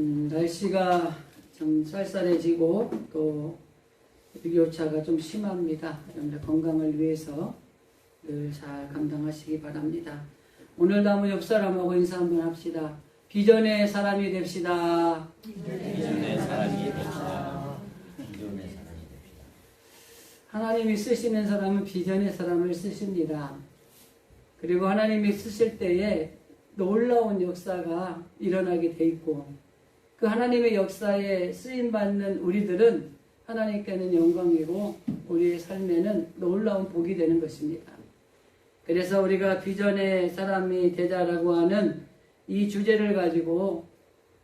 날씨가 좀 쌀쌀해지고 또 일교차가 좀 심합니다. 여러분들 건강을 위해서 늘 잘 감당하시기 바랍니다. 오늘도 한번 옆 사람하고 인사 한번 합시다. 비전의 사람이 됩시다. 비전의 사람이 됩시다. 비전의 사람이 됩시다. 하나님이 쓰시는 사람은 비전의 사람을 쓰십니다. 그리고 하나님이 쓰실 때에 놀라운 역사가 일어나게 돼 있고 그 하나님의 역사에 쓰임받는 우리들은 하나님께는 영광이고 우리의 삶에는 놀라운 복이 되는 것입니다. 그래서 우리가 비전의 사람이 되자라고 하는 이 주제를 가지고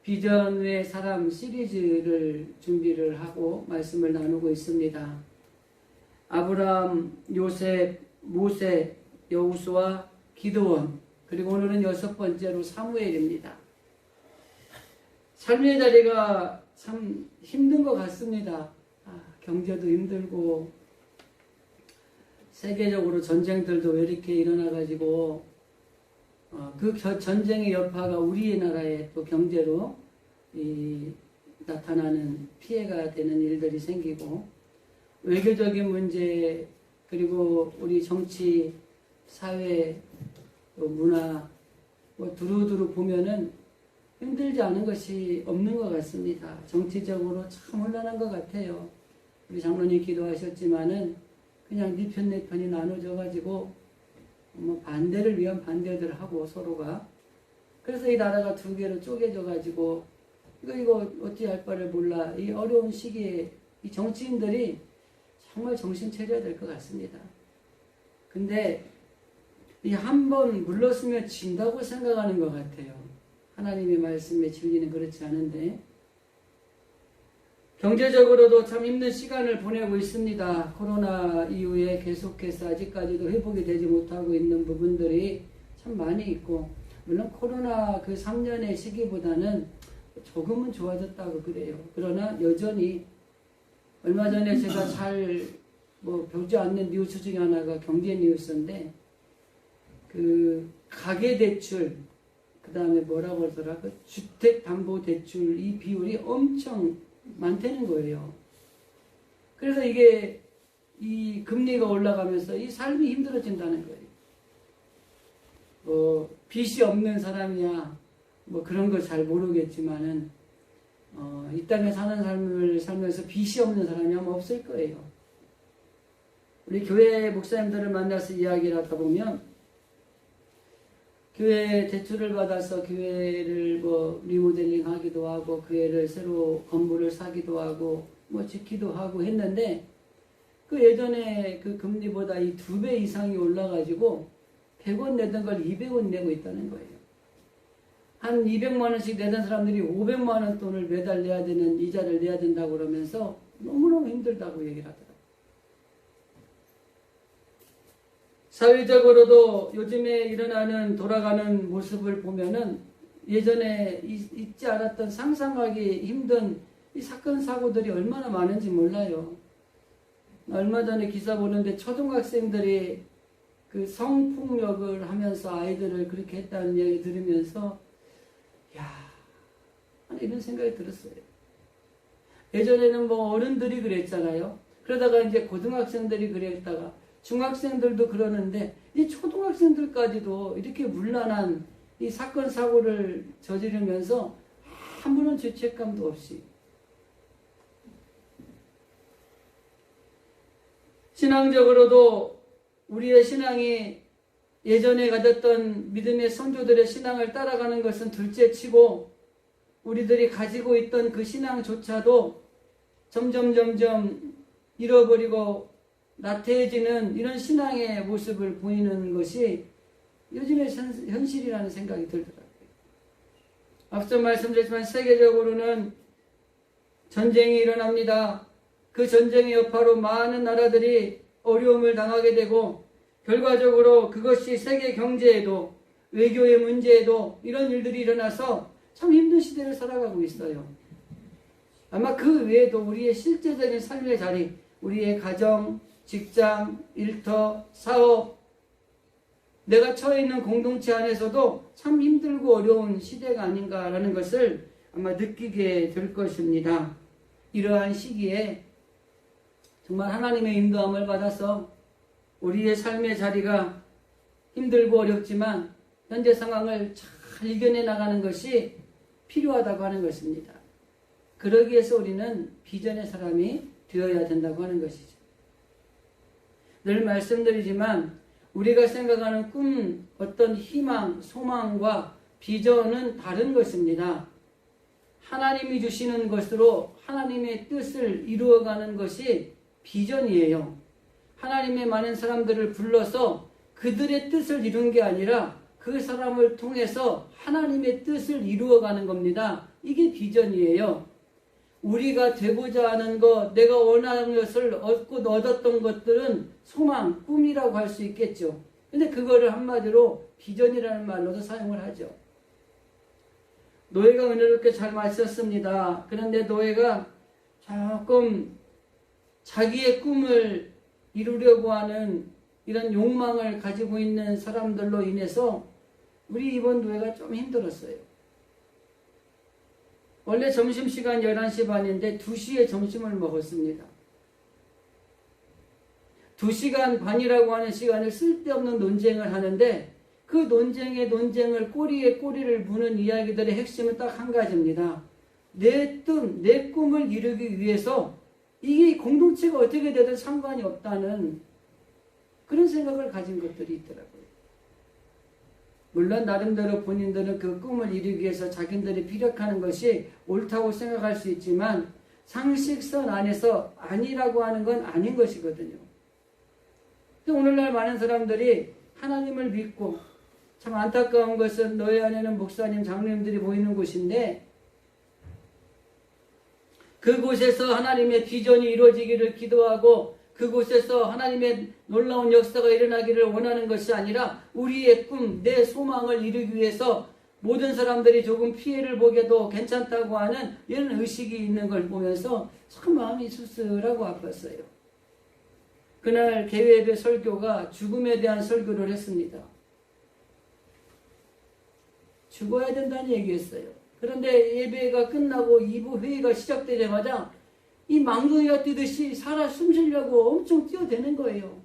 비전의 사람 시리즈를 준비를 하고 말씀을 나누고 있습니다. 아브라함, 요셉, 모세, 여호수아, 기드온, 그리고 오늘은 6번째로 사무엘입니다. 삶의 자리가 참 힘든 것 같습니다. 경제도 힘들고 세계적으로 전쟁들도 왜 이렇게 일어나가지고 그 전쟁의 여파가 우리의 나라에 또 경제로 나타나는 피해가 되는 일들이 생기고 외교적인 문제 그리고 우리 정치, 사회, 또 문화 두루두루 보면은 힘들지 않은 것이 없는 것 같습니다. 정치적으로 참 혼란한 것 같아요. 우리 장로님 기도하셨지만은 그냥 네 편 내 편이 나눠져 가지고 반대를 위한 반대들을 하고 서로가 그래서 이 나라가 두 개로 쪼개져 가지고 이거 어찌할 바를 몰라. 이 어려운 시기에 이 정치인들이 정말 정신 차려야 될 것 같습니다. 근데 이 한 번 물렀으면 진다고 생각하는 것 같아요. 하나님의 말씀에 진리는 그렇지 않은데 경제적으로도 참 힘든 시간을 보내고 있습니다. 코로나 이후에 계속해서 아직까지도 회복이 되지 못하고 있는 부분들이 참 많이 있고 물론 코로나 그 3년의 시기보다는 조금은 좋아졌다고 그래요. 그러나 여전히 얼마 전에 제가 잘 보지 않는 뉴스 중에 하나가 경제 뉴스인데 그 가계대출 그 다음에 뭐라고 하더라 그 주택담보대출 이 비율이 엄청 많다는 거예요. 그래서 이게 이 금리가 올라가면서 이 삶이 힘들어진다는 거예요. 빚이 없는 사람이야 그런 걸 잘 모르겠지만은 이 땅에 사는 삶을 살면서 빚이 없는 사람이 아마 없을 거예요. 우리 교회 목사님들을 만나서 이야기를 하다 보면 교회 대출을 받아서 교회를 리모델링 하기도 하고 교회를 새로 건물을 사기도 하고 짓기도 하고 했는데 그 예전에 그 금리보다 이 2배 이상이 올라가지고 100원 내던 걸 200원 내고 있다는 거예요. 한 200만 원씩 내던 사람들이 500만 원 돈을 매달 내야 되는 이자를 내야 된다고 그러면서 너무너무 힘들다고 얘기를 하더라고요. 사회적으로도 요즘에 일어나는 돌아가는 모습을 보면은 예전에 있지 않았던 상상하기 힘든 이 사건 사고들이 얼마나 많은지 몰라요. 얼마 전에 기사 보는데 초등학생들이 그 성폭력을 하면서 아이들을 그렇게 했다는 이야기 들으면서 이런 생각이 들었어요. 예전에는 어른들이 그랬잖아요. 그러다가 이제 고등학생들이 그랬다가 중학생들도 그러는데 이 초등학생들까지도 이렇게 문란한 이 사건 사고를 저지르면서 아무런 죄책감도 없이 신앙적으로도 우리의 신앙이 예전에 가졌던 믿음의 선조들의 신앙을 따라가는 것은 둘째치고 우리들이 가지고 있던 그 신앙조차도 점점 잃어버리고 나태해지는 이런 신앙의 모습을 보이는 것이 요즘의 현실이라는 생각이 들더라고요. 앞서 말씀드렸지만 세계적으로는 전쟁이 일어납니다. 그 전쟁의 여파로 많은 나라들이 어려움을 당하게 되고 결과적으로 그것이 세계 경제에도 외교의 문제에도 이런 일들이 일어나서 참 힘든 시대를 살아가고 있어요. 아마 그 외에도 우리의 실제적인 삶의 자리, 우리의 가정, 직장, 일터, 사업, 내가 처해 있는 공동체 안에서도 참 힘들고 어려운 시대가 아닌가라는 것을 아마 느끼게 될 것입니다. 이러한 시기에 정말 하나님의 인도함을 받아서 우리의 삶의 자리가 힘들고 어렵지만 현재 상황을 잘 이겨내 나가는 것이 필요하다고 하는 것입니다. 그러기 위해서 우리는 비전의 사람이 되어야 된다고 하는 것이죠. 늘 말씀드리지만 우리가 생각하는 꿈, 어떤 희망, 소망과 비전은 다른 것입니다. 하나님이 주시는 것으로 하나님의 뜻을 이루어가는 것이 비전이에요. 하나님의 많은 사람들을 불러서 그들의 뜻을 이룬 게 아니라 그 사람을 통해서 하나님의 뜻을 이루어가는 겁니다. 이게 비전이에요. 우리가 되고자 하는 것, 내가 원하는 것을 얻었던 것들은 소망, 꿈이라고 할 수 있겠죠. 근데 그거를 한마디로 비전이라는 말로도 사용을 하죠. 노예가 은혜롭게 잘 마쳤습니다. 그런데 노예가 조금 자기의 꿈을 이루려고 하는 이런 욕망을 가지고 있는 사람들로 인해서 우리 이번 노예가 좀 힘들었어요. 원래 점심시간 11시 반인데 2시에 점심을 먹었습니다. 2시간 반이라고 하는 시간을 쓸데없는 논쟁을 하는데 그 논쟁을 꼬리에 꼬리를 무는 이야기들의 핵심은 딱 한 가지입니다. 내 꿈을 이루기 위해서 이게 공동체가 어떻게 되든 상관이 없다는 그런 생각을 가진 것들이 있더라고요. 물론 나름대로 본인들은 그 꿈을 이루기 위해서 자기들이 피력하는 것이 옳다고 생각할 수 있지만 상식선 안에서 아니라고 하는 건 아닌 것이거든요. 오늘날 많은 사람들이 하나님을 믿고 참 안타까운 것은 너희 안에는 목사님, 장로님들이 모이는 곳인데 그곳에서 하나님의 비전이 이루어지기를 기도하고 그곳에서 하나님의 놀라운 역사가 일어나기를 원하는 것이 아니라 우리의 꿈, 내 소망을 이루기 위해서 모든 사람들이 조금 피해를 보게도 괜찮다고 하는 이런 의식이 있는 걸 보면서 참 마음이 씁쓸하고 아팠어요. 그날 개회의 설교가 죽음에 대한 설교를 했습니다. 죽어야 된다는 얘기였어요. 그런데 예배가 끝나고 2부 회의가 시작되자마자 이 망둥이가 뛰듯이 살아 숨쉬려고 엄청 뛰어대는 거예요.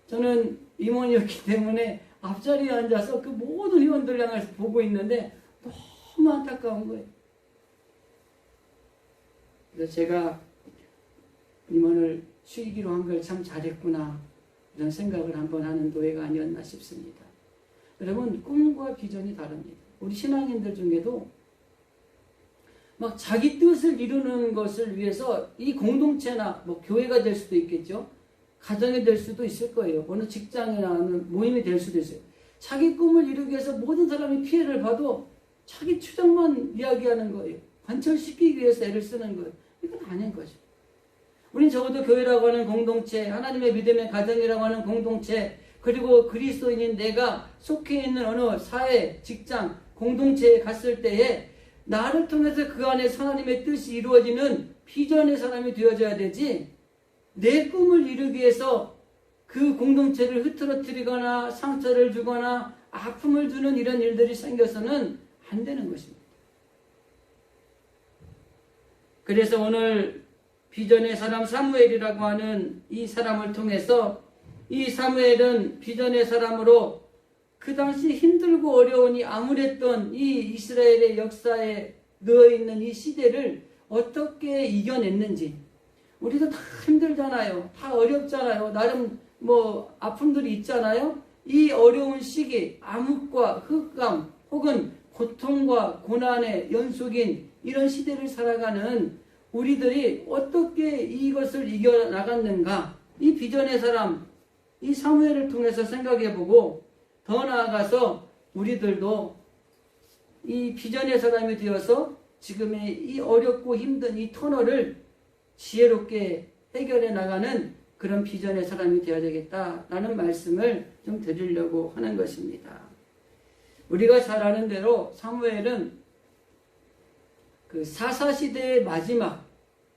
저는 임원이었기 때문에 앞자리에 앉아서 그 모든 회원들 향해서 보고 있는데 너무 안타까운 거예요. 그래서 제가 임원을 쉬기로 한 걸 참 잘했구나 이런 생각을 한번 하는 노예가 아니었나 싶습니다. 여러분 꿈과 비전이 다릅니다. 우리 신앙인들 중에도 막 자기 뜻을 이루는 것을 위해서 이 공동체나 뭐 교회가 될 수도 있겠죠. 가정이 될 수도 있을 거예요. 어느 직장이나 어느 모임이 될 수도 있어요. 자기 꿈을 이루기 위해서 모든 사람이 피해를 봐도 자기 주장만 이야기하는 거예요. 관철시키기 위해서 애를 쓰는 거예요. 이건 아닌 거죠. 우린 적어도 교회라고 하는 공동체, 하나님의 믿음의 가정이라고 하는 공동체, 그리고 그리스도인인 내가 속해 있는 어느 사회, 직장, 공동체에 갔을 때에 나를 통해서 그 안에 하나님의 뜻이 이루어지는 비전의 사람이 되어져야 되지 내 꿈을 이루기 위해서 그 공동체를 흐트러뜨리거나 상처를 주거나 아픔을 주는 이런 일들이 생겨서는 안 되는 것입니다. 그래서 오늘 비전의 사람 사무엘이라고 하는 이 사람을 통해서 이 사무엘은 비전의 사람으로 그 당시 힘들고 어려운 이 암울했던 이 이스라엘의 역사에 넣어있는 이 시대를 어떻게 이겨냈는지 우리도 다 힘들잖아요. 다 어렵잖아요. 나름 뭐 아픔들이 있잖아요. 이 어려운 시기, 암흑과 흑암 혹은 고통과 고난의 연속인 이런 시대를 살아가는 우리들이 어떻게 이것을 이겨나갔는가 이 비전의 사람 이 사무엘을 통해서 생각해보고 더 나아가서 우리들도 이 비전의 사람이 되어서 지금의 이 어렵고 힘든 이 터널을 지혜롭게 해결해 나가는 그런 비전의 사람이 되어야 되겠다라는 말씀을 좀 드리려고 하는 것입니다. 우리가 잘 아는 대로 사무엘은 그 사사시대의 마지막,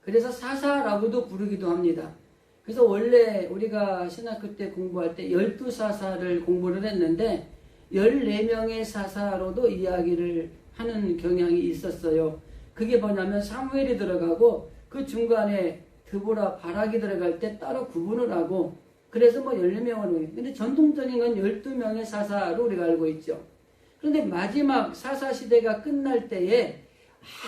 그래서 사사라고도 부르기도 합니다. 그래서 원래 우리가 신학교 때 공부할 때 12사사를 공부를 했는데 14명의 사사로도 이야기를 하는 경향이 있었어요. 그게 뭐냐면 사무엘이 들어가고 그 중간에 드보라 바락이 들어갈 때 따로 구분을 하고 그래서 뭐 14명으로 해요. 근데 전통적인 건 12명의 사사로 우리가 알고 있죠. 그런데 마지막 사사시대가 끝날 때에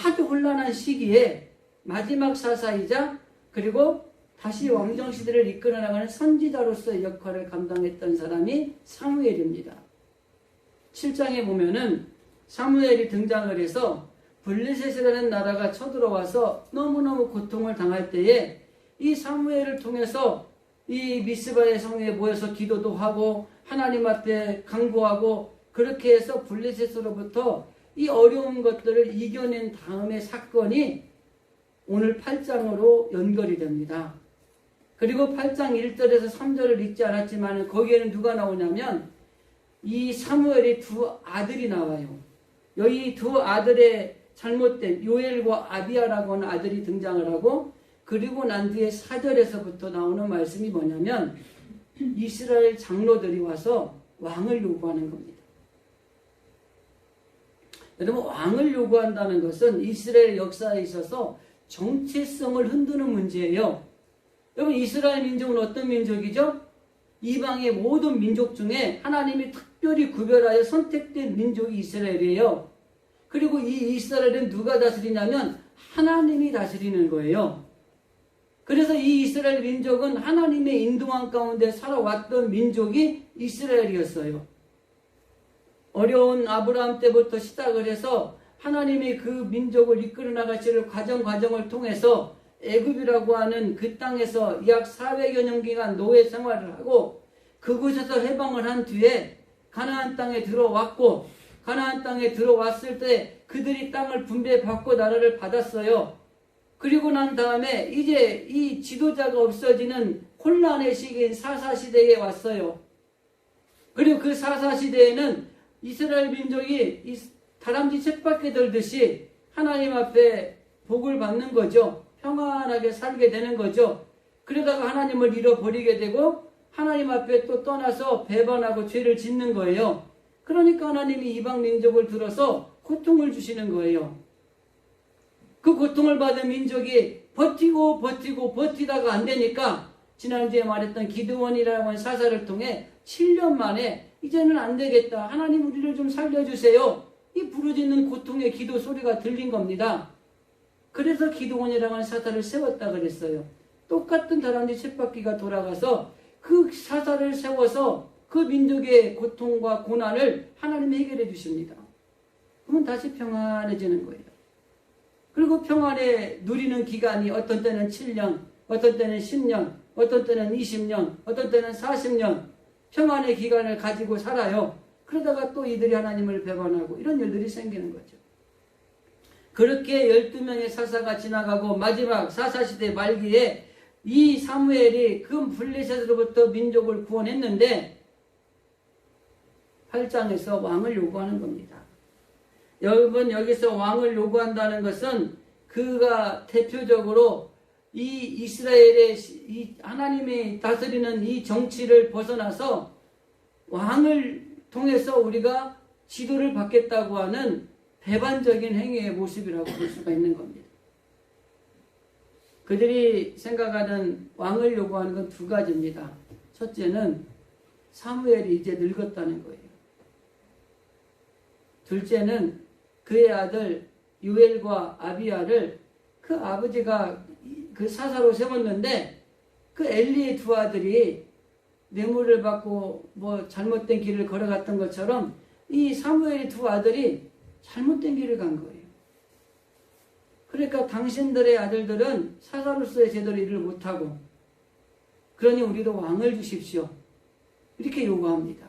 아주 혼란한 시기에 마지막 사사이자 그리고 다시 왕정시대를 이끌어 나가는 선지자로서의 역할을 감당했던 사람이 사무엘입니다. 7장에 보면은 사무엘이 등장을 해서 블레셋이라는 나라가 쳐들어와서 너무너무 고통을 당할 때에 이 사무엘을 통해서 이 미스바의 성에 모여서 기도도 하고 하나님 앞에 간구하고 그렇게 해서 블레셋으로부터 이 어려운 것들을 이겨낸 다음의 사건이 오늘 8장으로 연결이 됩니다. 그리고 8장 1절에서 3절을 읽지 않았지만 거기에는 누가 나오냐면 이 사무엘의 두 아들이 나와요. 여기 두 아들의 잘못된 요엘과 아비야라고 하는 아들이 등장을 하고 그리고 난 뒤에 4절에서부터 나오는 말씀이 뭐냐면 이스라엘 장로들이 와서 왕을 요구하는 겁니다. 여러분 왕을 요구한다는 것은 이스라엘 역사에 있어서 정체성을 흔드는 문제예요. 여러분 이스라엘 민족은 어떤 민족이죠? 이방의 모든 민족 중에 하나님이 특별히 구별하여 선택된 민족이 이스라엘이에요. 그리고 이 이스라엘은 누가 다스리냐면 하나님이 다스리는 거예요. 그래서 이 이스라엘 민족은 하나님의 인도함 가운데 살아왔던 민족이 이스라엘이었어요. 어려운 아브라함 때부터 시작을 해서 하나님이 그 민족을 이끌어 나가시는 과정을 통해서 애굽이라고 하는 그 땅에서 약 400여 년 기간 노예 생활을 하고 그곳에서 해방을 한 뒤에 가나안 땅에 들어왔고 가나안 땅에 들어왔을 때 그들이 땅을 분배받고 나라를 받았어요. 그리고 난 다음에 이제 이 지도자가 없어지는 혼란의 시기인 사사시대에 왔어요. 그리고 그 사사시대에는 이스라엘 민족이 다람쥐 쳇바퀴 들듯이 하나님 앞에 복을 받는 거죠. 평안하게 살게 되는 거죠. 그러다가 하나님을 잃어버리게 되고 하나님 앞에 또 떠나서 배반하고 죄를 짓는 거예요. 그러니까 하나님이 이방 민족을 들어서 고통을 주시는 거예요. 그 고통을 받은 민족이 버티다가 안 되니까 지난주에 말했던 기드원이라고 하는 사사를 통해 7년 만에 이제는 안 되겠다. 하나님 우리를 좀 살려주세요. 이 부르짖는 고통의 기도 소리가 들린 겁니다. 그래서 기드원이라고 하는 사사를 세웠다 그랬어요. 똑같은 다람쥐 쳇바퀴가 돌아가서 그 사사를 세워서 그 민족의 고통과 고난을 하나님이 해결해 주십니다. 그러면 다시 평안해지는 거예요. 그리고 평안에 누리는 기간이 어떤 때는 7년, 어떤 때는 10년, 어떤 때는 20년, 어떤 때는 40년 평안의 기간을 가지고 살아요. 그러다가 또 이들이 하나님을 배반하고 이런 일들이 생기는 거죠. 그렇게 12명의 사사가 지나가고 마지막 사사시대 말기에 이 사무엘이 그 블레셋으로부터 민족을 구원했는데 8장에서 왕을 요구하는 겁니다. 여러분 여기서 왕을 요구한다는 것은 그가 대표적으로 이 이스라엘의 이 하나님이 다스리는 이 정치를 벗어나서 왕을 통해서 우리가 지도를 받겠다고 하는 배반적인 행위의 모습이라고 볼 수가 있는 겁니다. 그들이 생각하는 왕을 요구하는 건 두 가지입니다. 첫째는 사무엘이 이제 늙었다는 거예요. 둘째는 그의 아들 요엘과 아비야를 그 아버지가 그 사사로 세웠는데 그 엘리의 두 아들이 뇌물을 받고 뭐 잘못된 길을 걸어갔던 것처럼 이 사무엘의 두 아들이 잘못된 길을 간 거예요. 그러니까 당신들의 아들들은 사사로서의 제대로 일을 못하고 그러니 우리도 왕을 주십시오. 이렇게 요구합니다.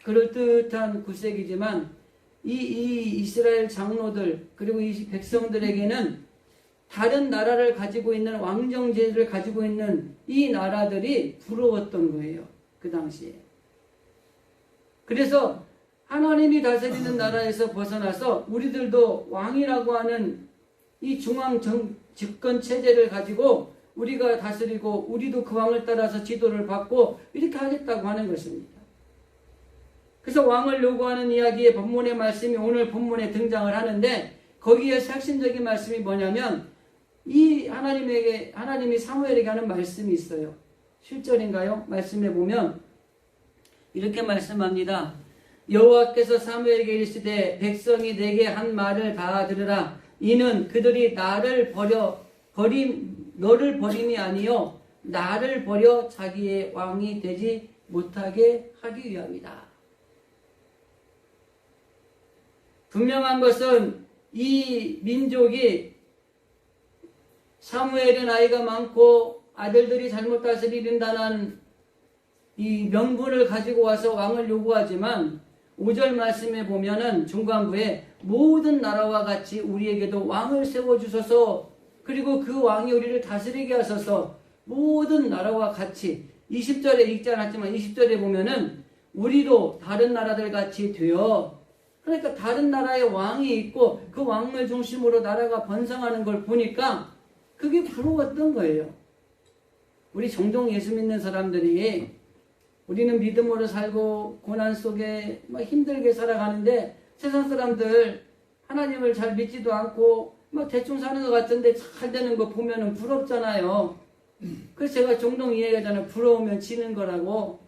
그럴듯한 구색이지만 이 이스라엘 장로들 그리고 이 백성들에게는 다른 나라를 가지고 있는 왕정제를 가지고 있는 이 나라들이 부러웠던 거예요. 그 당시에. 그래서 하나님이 다스리는 나라에서 벗어나서 우리들도 왕이라고 하는 이 중앙 집권 체제를 가지고 우리가 다스리고 우리도 그 왕을 따라서 지도를 받고 이렇게 하겠다고 하는 것입니다. 그래서 왕을 요구하는 이야기의 본문의 말씀이 오늘 본문에 등장을 하는데 거기에서 핵심적인 말씀이 뭐냐면 이 하나님이 사무엘에게 하는 말씀이 있어요. 7절인가요? 말씀해 보면 이렇게 말씀합니다. 여호와께서 사무엘에게 이르시되 백성이 내게 한 말을 다 들으라. 이는 그들이 너를 버림이 아니요 나를 버려 자기의 왕이 되지 못하게 하기 위함이다. 분명한 것은 이 민족이 사무엘의 나이가 많고 아들들이 잘못 다스린다는 이 명분을 가지고 와서 왕을 요구하지만 5절 말씀에 보면은 중간부에 모든 나라와 같이 우리에게도 왕을 세워주소서 그리고 그 왕이 우리를 다스리게 하소서 모든 나라와 같이 20절에 읽지 않았지만 20절에 보면은 우리도 다른 나라들 같이 되어 그러니까 다른 나라의 왕이 있고 그 왕을 중심으로 나라가 번성하는 걸 보니까 그게 부러웠던 거예요. 우리 종종 예수 믿는 사람들이 우리는 믿음으로 살고 고난 속에 막 힘들게 살아가는데 세상 사람들 하나님을 잘 믿지도 않고 막 대충 사는 것 같은데 잘 되는 거 보면은 부럽잖아요. 그래서 제가 종종 이야기하잖아요. 부러우면 지는 거라고.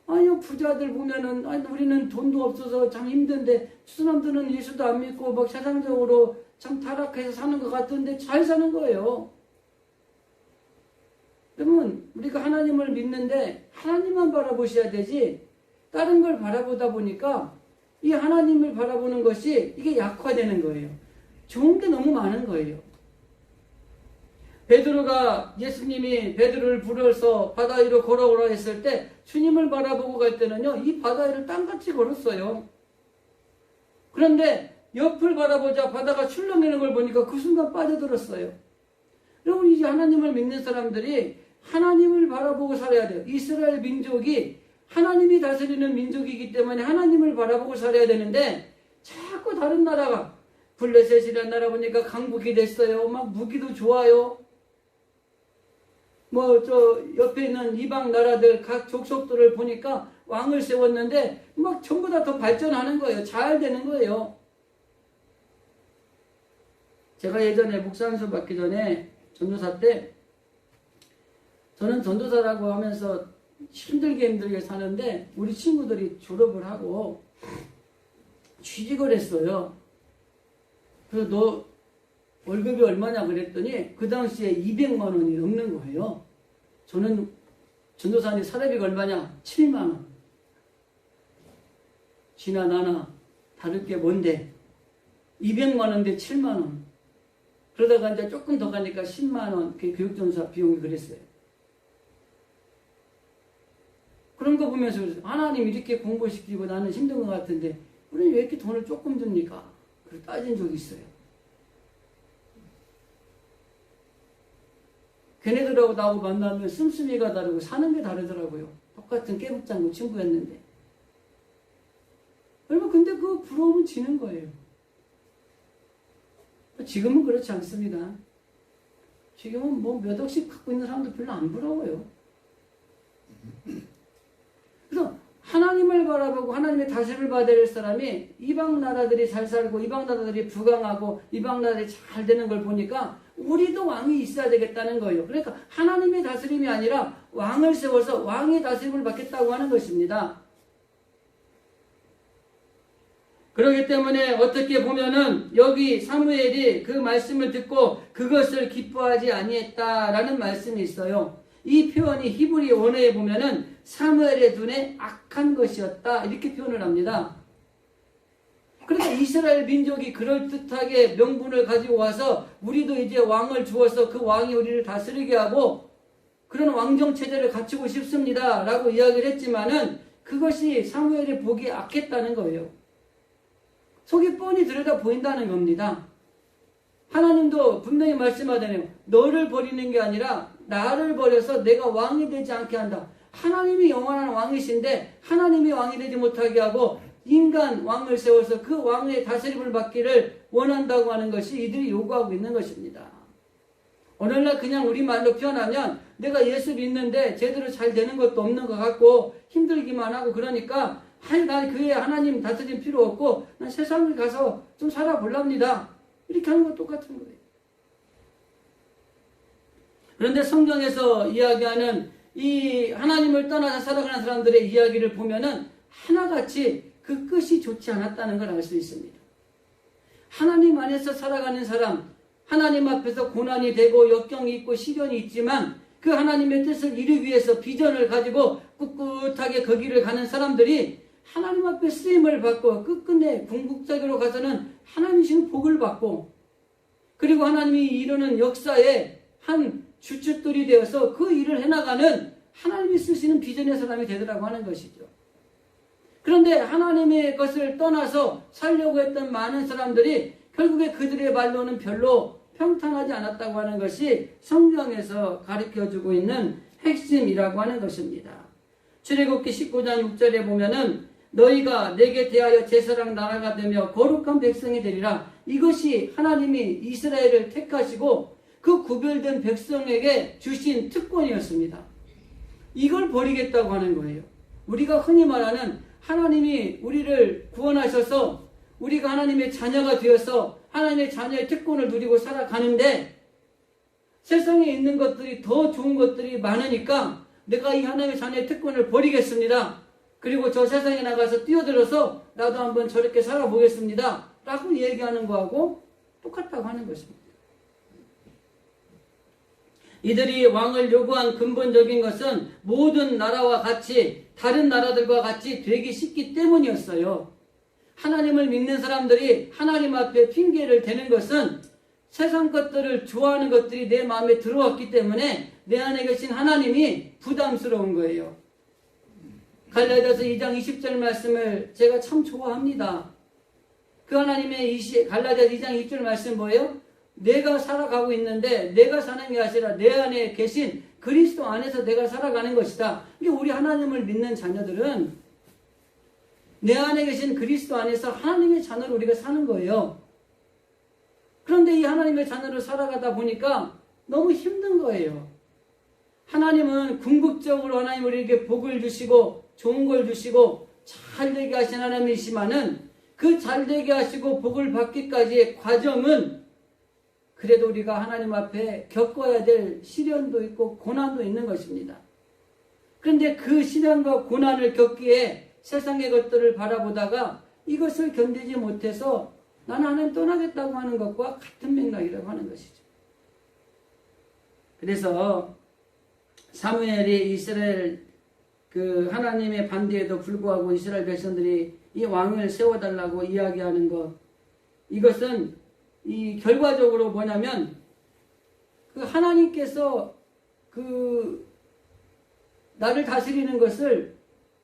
아니요, 부자들 보면은 우리는 돈도 없어서 참 힘든데 저 사람들은 예수도 안 믿고 막 세상적으로 참 타락해서 사는 것 같은데 잘 사는 거예요. 그러면 우리가 하나님을 믿는데 하나님만 바라보셔야 되지 다른 걸 바라보다 보니까 이 하나님을 바라보는 것이 이게 약화되는 거예요. 좋은 게 너무 많은 거예요. 베드로가 예수님이 베드로를 불러서 바다 위로 걸어오라 했을 때 주님을 바라보고 갈 때는요 이 바다 위를 땅같이 걸었어요. 그런데 옆을 바라보자 바다가 출렁이는 걸 보니까 그 순간 빠져들었어요. 여러분 이제 하나님을 믿는 사람들이 하나님을 바라보고 살아야 돼요. 이스라엘 민족이 하나님이 다스리는 민족이기 때문에 하나님을 바라보고 살아야 되는데 자꾸 다른 나라가 블레셋이라는 나라 보니까 강국이 됐어요. 막 무기도 좋아요. 뭐 저 옆에 있는 이방 나라들 각 족속들을 보니까 왕을 세웠는데 막 전부 다 더 발전하는 거예요. 잘 되는 거예요. 제가 예전에 목사안수 받기 전에 전도사 때 저는 전도사라고 하면서 힘들게 사는데 우리 친구들이 졸업을 하고 취직을 했어요. 그래서 너 월급이 얼마냐 그랬더니 그 당시에 200만 원이 넘는 거예요. 저는 전도사님 사례비가 얼마냐? 7만 원. 지나 나나 다를 게 뭔데? 200만 원인데 7만 원. 그러다가 이제 조금 더 가니까 10만 원 그 교육전사 비용이 그랬어요. 그런 거 보면서 하나님 이렇게 공부시키고 나는 힘든 것 같은데 우리는 왜 이렇게 돈을 조금 줍니까? 그걸 따진 적이 있어요. 걔네들하고 나하고 만나면 씀씀이가 다르고 사는 게 다르더라고요. 똑같은 깨북장구 친구였는데. 여러분 근데 그 부러움은 지는 거예요. 지금은 그렇지 않습니다. 지금은 뭐 몇 억씩 갖고 있는 사람도 별로 안 부러워요. 그래서 하나님을 바라보고 하나님의 다스림을 받아야 될 사람이 이방 나라들이 잘 살고 이방 나라들이 부강하고 이방 나라들이 잘 되는 걸 보니까 우리도 왕이 있어야 되겠다는 거예요. 그러니까 하나님의 다스림이 아니라 왕을 세워서 왕의 다스림을 받겠다고 하는 것입니다. 그렇기 때문에 어떻게 보면은 여기 사무엘이 그 말씀을 듣고 그것을 기뻐하지 아니했다라는 말씀이 있어요. 이 표현이 히브리 원어에 보면은 사무엘의 눈에 악한 것이었다 이렇게 표현을 합니다. 그러니까 이스라엘 민족이 그럴듯하게 명분을 가지고 와서 우리도 이제 왕을 주어서 그 왕이 우리를 다스리게 하고 그런 왕정체제를 갖추고 싶습니다 라고 이야기를 했지만은 그것이 사무엘이 보기에 악했다는 거예요. 속이 뻔히 들여다 보인다는 겁니다. 하나님도 분명히 말씀하잖아요. 너를 버리는 게 아니라 나를 버려서 내가 왕이 되지 않게 한다. 하나님이 영원한 왕이신데 하나님이 왕이 되지 못하게 하고 인간 왕을 세워서 그 왕의 다스림을 받기를 원한다고 하는 것이 이들이 요구하고 있는 것입니다. 오늘날 그냥 우리말로 표현하면 내가 예수 믿는데 제대로 잘 되는 것도 없는 것 같고 힘들기만 하고 그러니까 아니 나 교회 하나님 다스림 필요 없고 난 세상을 가서 좀 살아볼랍니다. 이렇게 하는 거 똑같은 거예요. 그런데 성경에서 이야기하는 이 하나님을 떠나서 살아가는 사람들의 이야기를 보면은 하나같이 그 끝이 좋지 않았다는 걸 알 수 있습니다. 하나님 안에서 살아가는 사람, 하나님 앞에서 고난이 되고 역경이 있고 시련이 있지만 그 하나님의 뜻을 이루기 위해서 비전을 가지고 꿋꿋하게 그 길을 가는 사람들이 하나님 앞에 쓰임을 받고 끝끝내 궁극적으로 가서는 하나님 주신 복을 받고 그리고 하나님이 이루는 역사에 한 주춧돌이 되어서 그 일을 해나가는 하나님이 쓰시는 비전의 사람이 되더라고 하는 것이죠. 그런데 하나님의 것을 떠나서 살려고 했던 많은 사람들이 결국에 그들의 말로는 별로 평탄하지 않았다고 하는 것이 성경에서 가르쳐주고 있는 핵심이라고 하는 것입니다. 출애굽기 19장 6절에 보면은 너희가 내게 대하여 제사랑 나라가 되며 거룩한 백성이 되리라. 이것이 하나님이 이스라엘을 택하시고 그 구별된 백성에게 주신 특권이었습니다. 이걸 버리겠다고 하는 거예요. 우리가 흔히 말하는 하나님이 우리를 구원하셔서 우리가 하나님의 자녀가 되어서 하나님의 자녀의 특권을 누리고 살아가는데 세상에 있는 것들이 더 좋은 것들이 많으니까 내가 이 하나님의 자녀의 특권을 버리겠습니다. 그리고 저 세상에 나가서 뛰어들어서 나도 한번 저렇게 살아보겠습니다. 라고 얘기하는 거하고 똑같다고 하는 것입니다. 이들이 왕을 요구한 근본적인 것은 모든 나라와 같이 다른 나라들과 같이 되기 쉽기 때문이었어요. 하나님을 믿는 사람들이 하나님 앞에 핑계를 대는 것은 세상 것들을 좋아하는 것들이 내 마음에 들어왔기 때문에 내 안에 계신 하나님이 부담스러운 거예요. 갈라디아서 2장 20절 말씀을 제가 참 좋아합니다. 그 하나님의 갈라디아서 2장 20절 말씀 뭐예요? 내가 살아가고 있는데 내가 사는 게 아니라 내 안에 계신 그리스도 안에서 내가 살아가는 것이다. 이게 우리 하나님을 믿는 자녀들은 내 안에 계신 그리스도 안에서 하나님의 자녀로 우리가 사는 거예요. 그런데 이 하나님의 자녀로 살아가다 보니까 너무 힘든 거예요. 하나님은 궁극적으로 하나님 우리에게 복을 주시고 좋은 걸 주시고 잘되게 하신 하나님이시만은 그 잘되게 하시고 복을 받기까지의 과정은 그래도 우리가 하나님 앞에 겪어야 될 시련도 있고 고난도 있는 것입니다. 그런데 그 시련과 고난을 겪기에 세상의 것들을 바라보다가 이것을 견디지 못해서 나는 하나님 떠나겠다고 하는 것과 같은 맥락이라고 하는 것이죠. 그래서 사무엘이 이스라엘 그 하나님의 반대에도 불구하고 이스라엘 백성들이 이 왕을 세워달라고 이야기하는 것, 이것은 이 결과적으로 뭐냐면 그 하나님께서 그 나를 다스리는 것을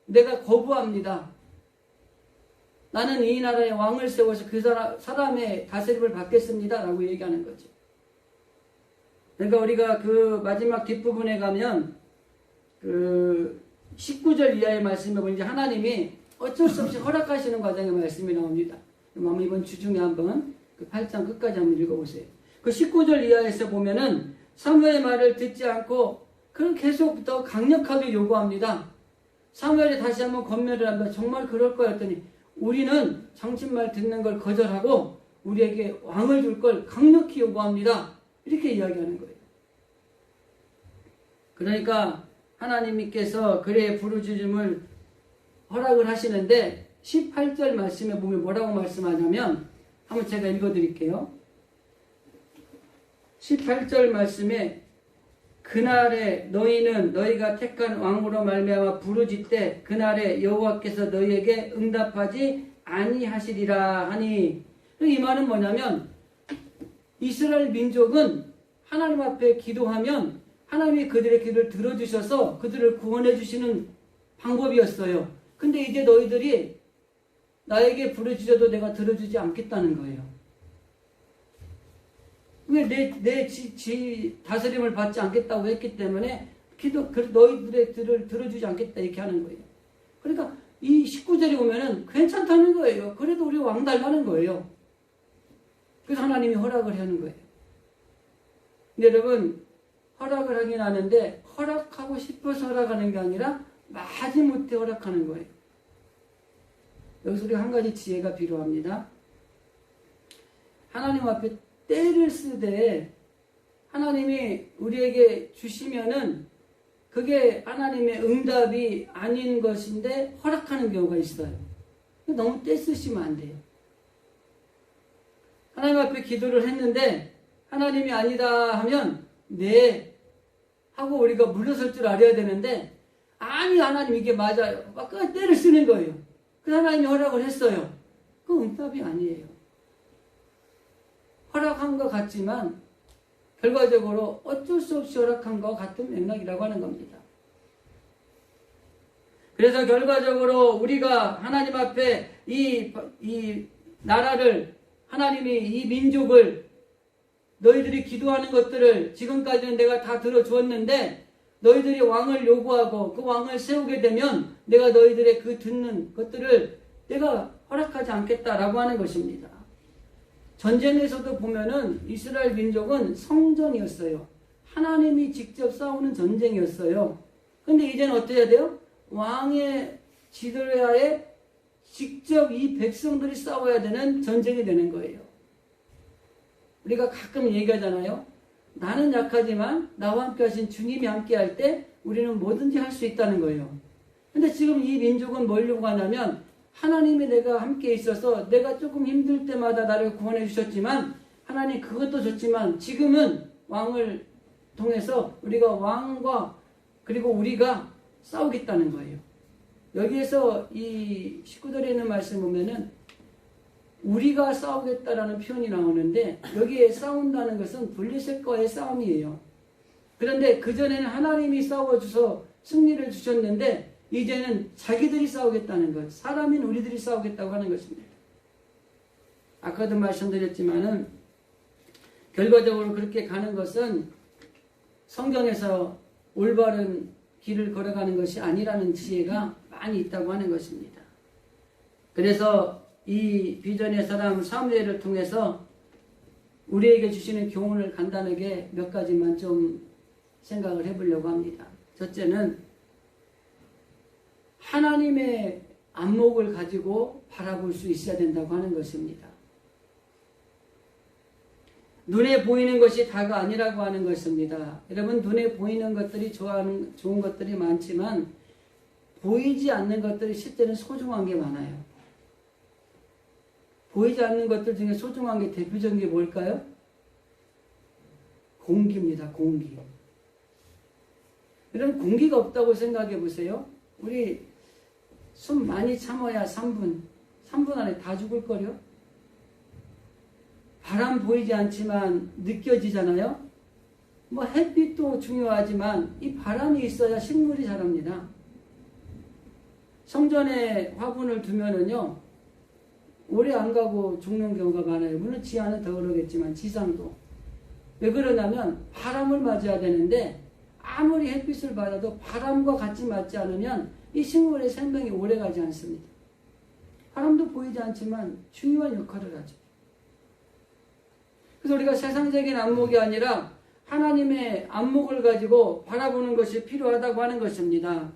내가 거부합니다. 나는 이 나라의 왕을 세워서 그 사람의 다스림을 받겠습니다. 라고 얘기하는 거죠. 그러니까 우리가 그 마지막 뒷부분에 가면 그 19절 이하의 말씀에 보면 이제 하나님이 어쩔 수 없이 허락하시는 과정의 말씀이 나옵니다. 그럼 이번 주 중에 한번 그 8장 끝까지 한번 읽어보세요. 그 19절 이하에서 보면은 사무엘의 말을 듣지 않고 그걸 계속 더 강력하게 요구합니다. 사무엘이 다시 한번 권면을 한다. 정말 그럴 거야 했더니 우리는 장친말 듣는 걸 거절하고 우리에게 왕을 줄 걸 강력히 요구합니다. 이렇게 이야기하는 거예요. 그러니까 하나님께서 그의 부르짖음을 허락을 하시는데 18절 말씀에 보면 뭐라고 말씀하냐면 한번 제가 읽어드릴게요. 18절 말씀에 그날에 너희는 너희가 택한 왕으로 말미암아 부르짖되 그날에 여호와께서 너희에게 응답하지 아니하시리라 하니, 이 말은 뭐냐면 이스라엘 민족은 하나님 앞에 기도하면 하나님이 그들의 기도를 들어주셔서 그들을 구원해 주시는 방법이었어요. 근데 이제 너희들이 나에게 부르짖어도 내가 들어주지 않겠다는 거예요. 왜 내 다스림을 받지 않겠다고 했기 때문에 너희들의 들을 들어주지 않겠다 이렇게 하는 거예요. 그러니까 이 19절에 보면은 괜찮다는 거예요. 그래도 우리 왕 달라는 거예요. 그래서 하나님이 허락을 하는 거예요. 근데 여러분, 허락을 하긴 하는데 허락하고 싶어서 허락하는 게 아니라 마지못해 허락하는 거예요. 여기서 우리가 한 가지 지혜가 필요합니다. 하나님 앞에 때를 쓰되 하나님이 우리에게 주시면은 그게 하나님의 응답이 아닌 것인데 허락하는 경우가 있어요. 너무 때 쓰시면 안 돼요. 하나님 앞에 기도를 했는데 하나님이 아니다 하면 네 하고 우리가 물러설 줄 알아야 되는데 아니 하나님 이게 맞아요. 막 때를 쓰는 거예요. 그 하나님이 허락을 했어요. 그 응답이 아니에요. 허락한 것 같지만 결과적으로 어쩔 수 없이 허락한 것 같은 맥락이라고 하는 겁니다. 그래서 결과적으로 우리가 하나님 앞에 이 나라를 하나님이 이 민족을 너희들이 기도하는 것들을 지금까지는 내가 다 들어주었는데 너희들이 왕을 요구하고 그 왕을 세우게 되면 내가 너희들의 그 듣는 것들을 내가 허락하지 않겠다라고 하는 것입니다. 전쟁에서도 보면은 이스라엘 민족은 성전이었어요. 하나님이 직접 싸우는 전쟁이었어요. 근데 이제는 어떻게 해야 돼요? 왕의 지도하에 직접 이 백성들이 싸워야 되는 전쟁이 되는 거예요. 우리가 가끔 얘기하잖아요. 나는 약하지만 나와 함께 하신 주님이 함께 할 때 우리는 뭐든지 할 수 있다는 거예요. 근데 지금 이 민족은 뭘 요구하냐면 하나님이 내가 함께 있어서 내가 조금 힘들 때마다 나를 구원해 주셨지만 하나님 그것도 좋지만 지금은 왕을 통해서 우리가 왕과 그리고 우리가 싸우겠다는 거예요. 여기에서 이 19절에 있는 말씀 보면은 우리가 싸우겠다라는 표현이 나오는데 여기에 싸운다는 것은 블레셋과의 싸움이에요. 그런데 그전에는 하나님이 싸워줘서 승리를 주셨는데 이제는 자기들이 싸우겠다는 것, 사람인 우리들이 싸우겠다고 하는 것입니다. 아까도 말씀드렸지만은 결과적으로 그렇게 가는 것은 성경에서 올바른 길을 걸어가는 것이 아니라는 지혜가 많이 있다고 하는 것입니다. 그래서 이 비전의 사람 사무엘을 통해서 우리에게 주시는 교훈을 간단하게 몇 가지만 좀 생각을 해보려고 합니다. 첫째는 하나님의 안목을 가지고 바라볼 수 있어야 된다고 하는 것입니다. 눈에 보이는 것이 다가 아니라고 하는 것입니다. 여러분 눈에 보이는 것들이 좋은 것들이 많지만 보이지 않는 것들이 실제는 소중한 게 많아요. 보이지 않는 것들 중에 소중한 게 대표적인 게 뭘까요? 공기입니다. 공기. 이런 공기가 없다고 생각해 보세요. 우리 숨 많이 참아야 3분 안에 다 죽을 거려. 바람 보이지 않지만 느껴지잖아요. 뭐 햇빛도 중요하지만 이 바람이 있어야 식물이 자랍니다. 성전에 화분을 두면은요 오래 안 가고 죽는 경우가 많아요. 물론 지하는 더 그러겠지만 지상도. 왜 그러냐면 바람을 맞아야 되는데 아무리 햇빛을 받아도 바람과 같이 맞지 않으면 이 식물의 생명이 오래가지 않습니다. 바람도 보이지 않지만 중요한 역할을 하죠. 그래서 우리가 세상적인 안목이 아니라 하나님의 안목을 가지고 바라보는 것이 필요하다고 하는 것입니다.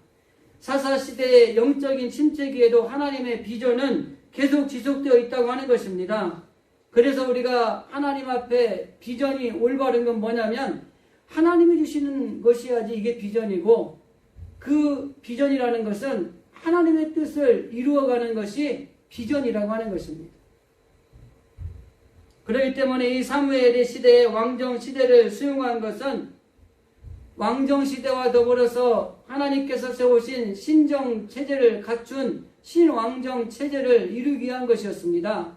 사사시대의 영적인 침체기에도 하나님의 비전은 계속 지속되어 있다고 하는 것입니다. 그래서 우리가 하나님 앞에 비전이 올바른 건 뭐냐면 하나님이 주시는 것이야지 이게 비전이고 그 비전이라는 것은 하나님의 뜻을 이루어가는 것이 비전이라고 하는 것입니다. 그렇기 때문에 이 사무엘의 시대의 왕정 시대를 수용한 것은 왕정 시대와 더불어서 하나님께서 세우신 신정 체제를 갖춘 신왕정 체제를 이루기 위한 것이었습니다.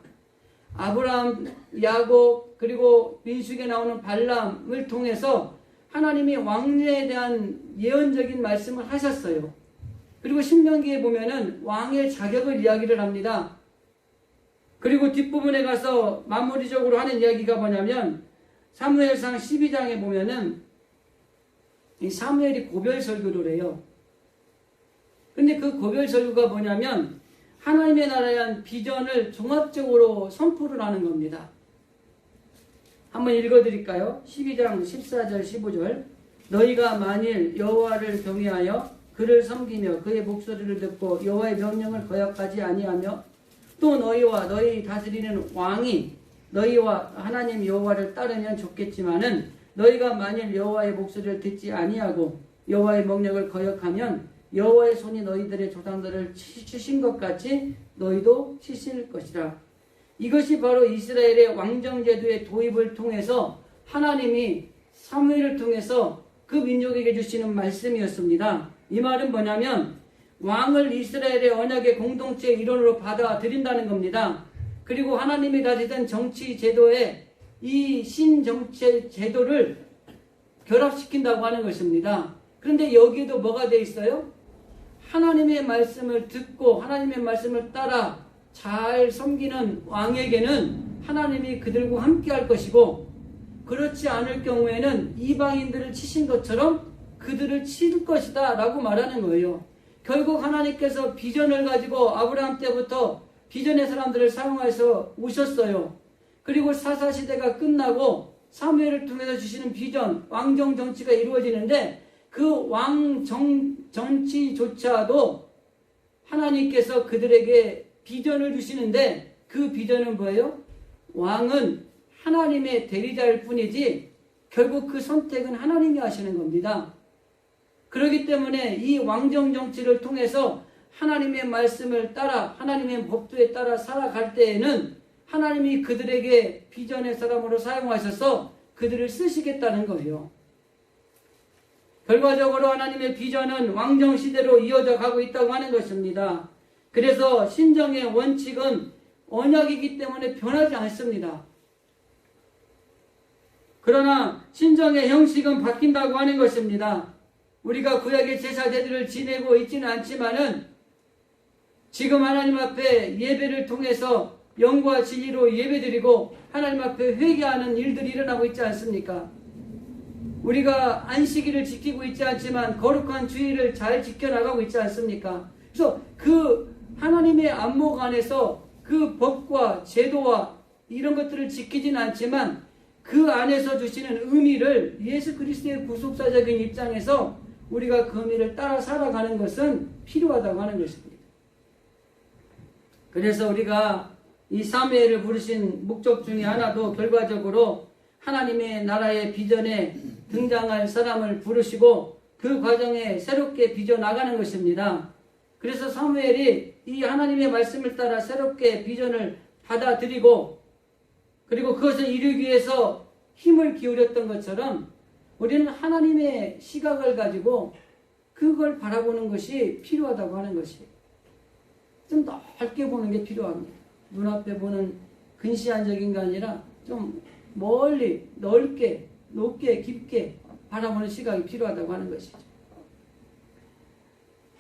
아브라함, 야곱 그리고 민수기에 나오는 발람을 통해서 하나님이 왕제에 대한 예언적인 말씀을 하셨어요. 그리고 신명기에 보면은 왕의 자격을 이야기를 합니다. 그리고 뒷부분에 가서 마무리적으로 하는 이야기가 뭐냐면 사무엘상 12장에 보면은 이 사무엘이 고별 설교를 해요. 근데 그 고별 설교가 뭐냐면 하나님의 나라에 대한 비전을 종합적으로 선포를 하는 겁니다. 한번 읽어드릴까요? 12장 14절 15절 너희가 만일 여호와를 경외하여 그를 섬기며 그의 목소리를 듣고 여호와의 명령을 거역하지 아니하며 또 너희와 너희 다스리는 왕이 너희와 하나님 여호와를 따르면 좋겠지만은 너희가 만일 여호와의 목소리를 듣지 아니하고 여호와의 명령을 거역하면 여호와의 손이 너희들의 조상들을 치신 것 같이 너희도 치실 것이라. 이것이 바로 이스라엘의 왕정제도의 도입을 통해서 하나님이 사무엘을 통해서 그 민족에게 주시는 말씀이었습니다. 이 말은 뭐냐면 왕을 이스라엘의 언약의 공동체의 일원으로 받아들인다는 겁니다. 그리고 하나님이 가지던 정치 제도에 이 신정치 제도를 결합시킨다고 하는 것입니다. 그런데 여기에도 뭐가 돼 있어요? 하나님의 말씀을 듣고 하나님의 말씀을 따라 잘 섬기는 왕에게는 하나님이 그들과 함께 할 것이고, 그렇지 않을 경우에는 이방인들을 치신 것처럼 그들을 칠 것이다 라고 말하는 거예요. 결국 하나님께서 비전을 가지고 아브라함 때부터 비전의 사람들을 사용해서 오셨어요. 그리고 사사시대가 끝나고 사무엘을 통해서 주시는 비전, 왕정 정치가 이루어지는데 그 정치조차도 하나님께서 그들에게 비전을 주시는데 그 비전은 뭐예요? 왕은 하나님의 대리자일 뿐이지 결국 그 선택은 하나님이 하시는 겁니다. 그렇기 때문에 이 왕정 정치를 통해서 하나님의 말씀을 따라 하나님의 법도에 따라 살아갈 때에는 하나님이 그들에게 비전의 사람으로 사용하셔서 그들을 쓰시겠다는 거예요. 결과적으로 하나님의 비전은 왕정 시대로 이어져 가고 있다고 하는 것입니다. 그래서 신정의 원칙은 언약이기 때문에 변하지 않습니다. 그러나 신정의 형식은 바뀐다고 하는 것입니다. 우리가 구약의 제사 제도를 지내고 있지는 않지만은 지금 하나님 앞에 예배를 통해서 영과 진리로 예배드리고 하나님 앞에 회개하는 일들이 일어나고 있지 않습니까? 우리가 안식일을 지키고 있지 않지만 거룩한 주일을 잘 지켜나가고 있지 않습니까? 그래서 그 하나님의 안목 안에서 그 법과 제도와 이런 것들을 지키지는 않지만 그 안에서 주시는 의미를 예수 그리스도의 구속사적인 입장에서 우리가 그 의미를 따라 살아가는 것은 필요하다고 하는 것입니다. 그래서 우리가 이 사무엘을 부르신 목적 중에 하나도 결과적으로 하나님의 나라의 비전에 등장할 사람을 부르시고 그 과정에 새롭게 빚어나가는 것입니다. 그래서 사무엘이 이 하나님의 말씀을 따라 새롭게 비전을 받아들이고 그리고 그것을 이루기 위해서 힘을 기울였던 것처럼 우리는 하나님의 시각을 가지고 그걸 바라보는 것이 필요하다고 하는 것이에요. 좀 넓게 보는 게 필요합니다. 눈앞에 보는 근시안적인 게 아니라 좀 멀리 넓게 높게 깊게 바라보는 시각이 필요하다고 하는 것이죠.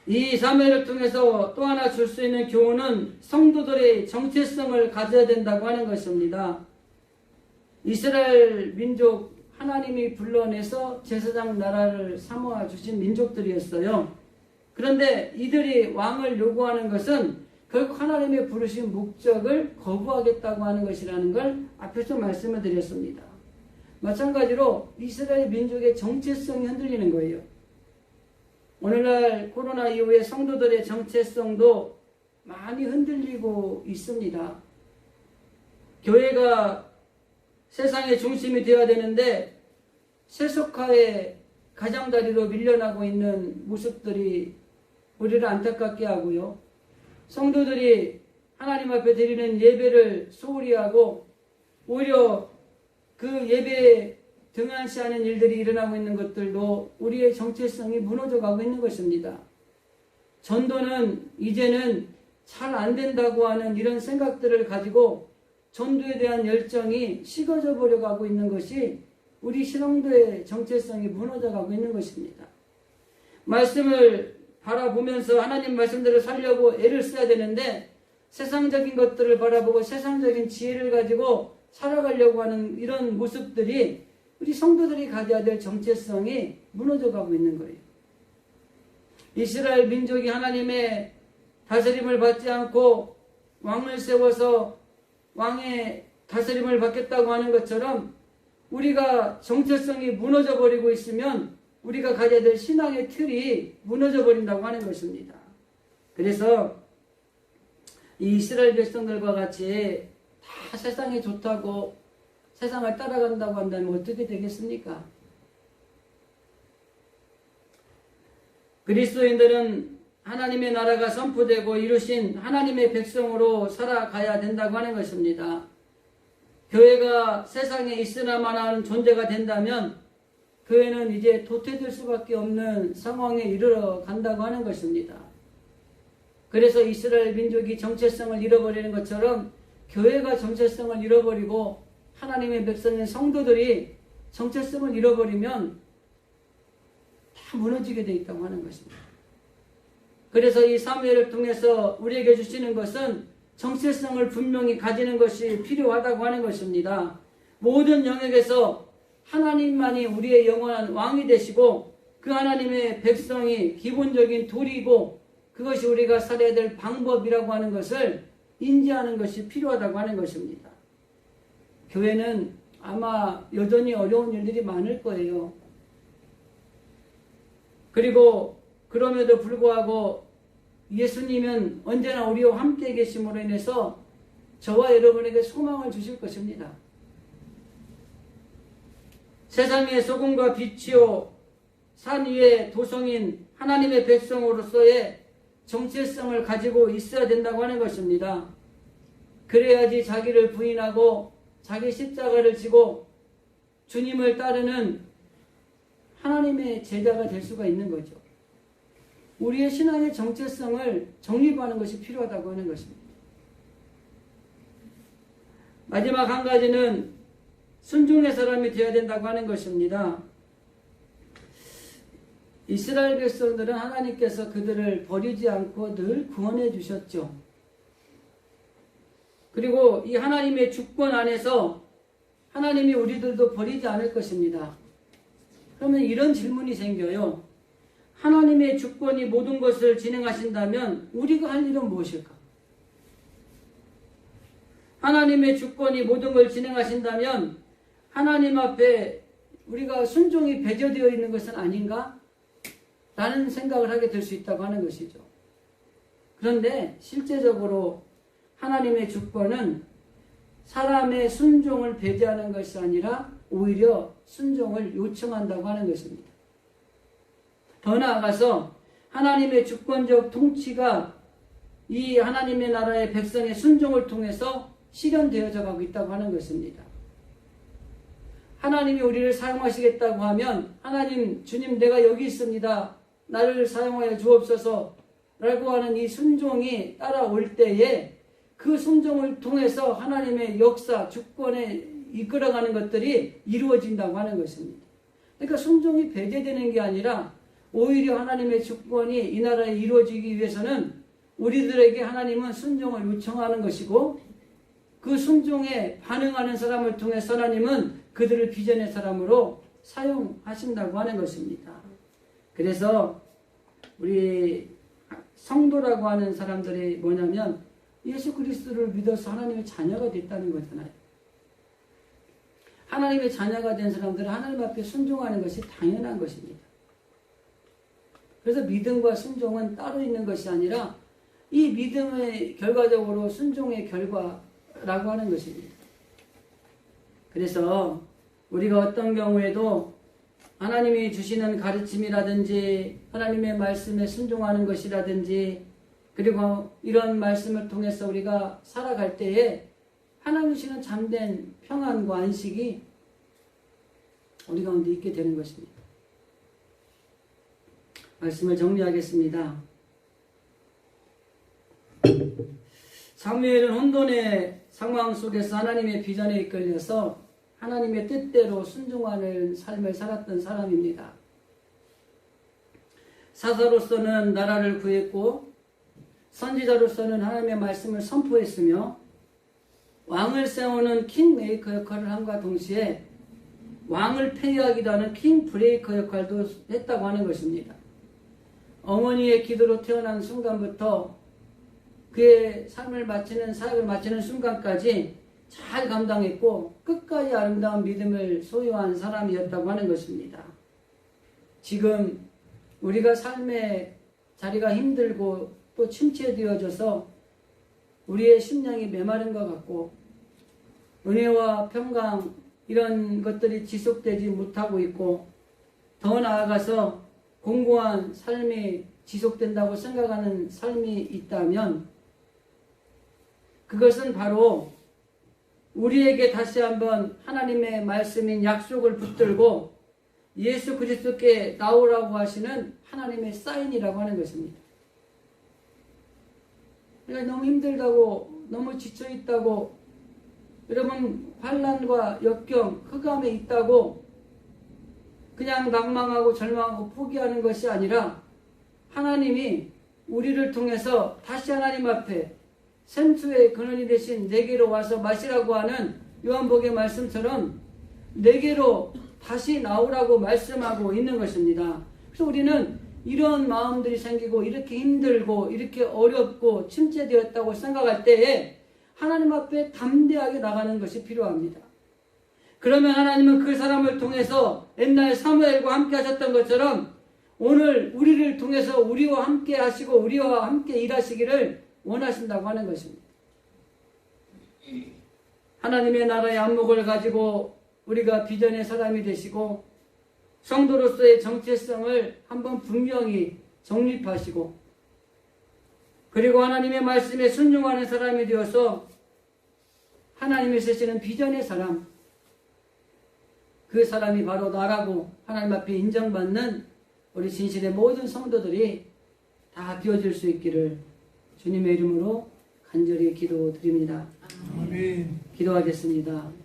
이 사무엘을 통해서 또 하나 줄 수 있는 교훈은 성도들의 정체성을 가져야 된다고 하는 것입니다. 이스라엘 민족 하나님이 불러내서 제사장 나라를 삼아 주신 민족들이었어요. 그런데 이들이 왕을 요구하는 것은 결국 하나님의 부르신 목적을 거부하겠다고 하는 것이라는 걸 앞에서 말씀을 드렸습니다. 마찬가지로 이스라엘 민족의 정체성이 흔들리는 거예요. 오늘날 코로나 이후에 성도들의 정체성도 많이 흔들리고 있습니다. 교회가 세상의 중심이 되어야 되는데 세속화의 가장다리로 밀려나고 있는 모습들이 우리를 안타깝게 하고요. 성도들이 하나님 앞에 드리는 예배를 소홀히 하고 오히려 그 예배에 등한시하는 일들이 일어나고 있는 것들도 우리의 정체성이 무너져 가고 있는 것입니다. 전도는 이제는 잘 안 된다고 하는 이런 생각들을 가지고 전도에 대한 열정이 식어져 버려 가고 있는 것이 우리 신앙도의 정체성이 무너져 가고 있는 것입니다. 말씀을 바라보면서 하나님 말씀대로 살려고 애를 써야 되는데 세상적인 것들을 바라보고 세상적인 지혜를 가지고 살아가려고 하는 이런 모습들이 우리 성도들이 가져야 될 정체성이 무너져 가고 있는 거예요. 이스라엘 민족이 하나님의 다스림을 받지 않고 왕을 세워서 왕의 다스림을 받겠다고 하는 것처럼 우리가 정체성이 무너져 버리고 있으면 우리가 가져야 될 신앙의 틀이 무너져 버린다고 하는 것입니다. 그래서 이 이스라엘 백성들과 같이 다 세상이 좋다고 세상을 따라간다고 한다면 어떻게 되겠습니까? 그리스도인들은 하나님의 나라가 선포되고 이루신 하나님의 백성으로 살아가야 된다고 하는 것입니다. 교회가 세상에 있으나마나한 존재가 된다면 교회는 이제 도태될 수밖에 없는 상황에 이르러 간다고 하는 것입니다. 그래서 이스라엘 민족이 정체성을 잃어버리는 것처럼 교회가 정체성을 잃어버리고 하나님의 백성인 성도들이 정체성을 잃어버리면 다 무너지게 되어 있다고 하는 것입니다. 그래서 이 사무엘을 통해서 우리에게 주시는 것은 정체성을 분명히 가지는 것이 필요하다고 하는 것입니다. 모든 영역에서 하나님만이 우리의 영원한 왕이 되시고 그 하나님의 백성이 기본적인 도리이고 그것이 우리가 살아야 될 방법이라고 하는 것을 인지하는 것이 필요하다고 하는 것입니다. 교회는 아마 여전히 어려운 일들이 많을 거예요. 그리고 그럼에도 불구하고 예수님은 언제나 우리와 함께 계심으로 인해서 저와 여러분에게 소망을 주실 것입니다. 세상의 소금과 빛이요 산 위의 도성인 하나님의 백성으로서의 정체성을 가지고 있어야 된다고 하는 것입니다. 그래야지 자기를 부인하고 자기 십자가를 지고 주님을 따르는 하나님의 제자가 될 수가 있는 거죠. 우리의 신앙의 정체성을 정립하는 것이 필요하다고 하는 것입니다. 마지막 한 가지는 순종의 사람이 되어야 된다고 하는 것입니다. 이스라엘 백성들은 하나님께서 그들을 버리지 않고 늘 구원해 주셨죠. 그리고 이 하나님의 주권 안에서 하나님이 우리들도 버리지 않을 것입니다. 그러면 이런 질문이 생겨요. 하나님의 주권이 모든 것을 진행하신다면 우리가 할 일은 무엇일까? 하나님의 주권이 모든 걸 진행하신다면 하나님 앞에 우리가 순종이 배제되어 있는 것은 아닌가? 라는 생각을 하게 될 수 있다고 하는 것이죠. 그런데 실제적으로 하나님의 주권은 사람의 순종을 배제하는 것이 아니라 오히려 순종을 요청한다고 하는 것입니다. 더 나아가서 하나님의 주권적 통치가 이 하나님의 나라의 백성의 순종을 통해서 실현되어져 가고 있다고 하는 것입니다. 하나님이 우리를 사용하시겠다고 하면 하나님, 주님 내가 여기 있습니다. 나를 사용하여 주옵소서 라고 하는 이 순종이 따라올 때에 그 순종을 통해서 하나님의 역사, 주권에 이끌어가는 것들이 이루어진다고 하는 것입니다. 그러니까 순종이 배제되는 게 아니라 오히려 하나님의 주권이 이 나라에 이루어지기 위해서는 우리들에게 하나님은 순종을 요청하는 것이고 그 순종에 반응하는 사람을 통해서 하나님은 그들을 비전의 사람으로 사용하신다고 하는 것입니다. 그래서 우리 성도라고 하는 사람들이 뭐냐면 예수 그리스도를 믿어서 하나님의 자녀가 됐다는 거잖아요. 하나님의 자녀가 된 사람들은 하나님 앞에 순종하는 것이 당연한 것입니다. 그래서 믿음과 순종은 따로 있는 것이 아니라 이 믿음의 결과적으로 순종의 결과라고 하는 것입니다. 그래서 우리가 어떤 경우에도 하나님이 주시는 가르침이라든지 하나님의 말씀에 순종하는 것이라든지 그리고 이런 말씀을 통해서 우리가 살아갈 때에 하나님 주시는 참된 평안과 안식이 우리 가운데 있게 되는 것입니다. 말씀을 정리하겠습니다. 사무엘은 혼돈의 상황 속에서 하나님의 비전에 이끌려서 하나님의 뜻대로 순종하는 삶을 살았던 사람입니다. 사사로서는 나라를 구했고 선지자로서는 하나님의 말씀을 선포했으며 왕을 세우는 킹메이커 역할을 함과 동시에 왕을 폐위하기도 하는 킹브레이커 역할도 했다고 하는 것입니다. 어머니의 기도로 태어난 순간부터 그의 삶을 마치는 사역을 마치는 순간까지 잘 감당했고 끝까지 아름다운 믿음을 소유한 사람이었다고 하는 것입니다. 지금 우리가 삶의 자리가 힘들고 또 침체되어져서 우리의 심령이 메마른 것 같고 은혜와 평강 이런 것들이 지속되지 못하고 있고 더 나아가서 공고한 삶이 지속된다고 생각하는 삶이 있다면 그것은 바로 우리에게 다시 한번 하나님의 말씀인 약속을 붙들고 예수 그리스도께 나오라고 하시는 하나님의 사인이라고 하는 것입니다. 그러니까 너무 힘들다고 너무 지쳐있다고 여러분 환난과 역경 흑암에 있다고 그냥 낭망하고 절망하고 포기하는 것이 아니라 하나님이 우리를 통해서 다시 하나님 앞에 생수의 근원이 되신 내게로 와서 마시라고 하는 요한복음의 말씀처럼 내게로 다시 나오라고 말씀하고 있는 것입니다. 그래서 우리는 이런 마음들이 생기고 이렇게 힘들고 이렇게 어렵고 침체되었다고 생각할 때에 하나님 앞에 담대하게 나가는 것이 필요합니다. 그러면 하나님은 그 사람을 통해서 옛날 사무엘과 함께 하셨던 것처럼 오늘 우리를 통해서 우리와 함께 하시고 우리와 함께 일하시기를 원하신다고 하는 것입니다. 하나님의 나라의 안목을 가지고 우리가 비전의 사람이 되시고 성도로서의 정체성을 한번 분명히 정립하시고 그리고 하나님의 말씀에 순종하는 사람이 되어서 하나님이 쓰시는 비전의 사람, 그 사람이 바로 나라고 하나님 앞에 인정받는 우리 진실의 모든 성도들이 다 되어질 수 있기를 주님의 이름으로 간절히 기도드립니다. 아멘. 기도하겠습니다.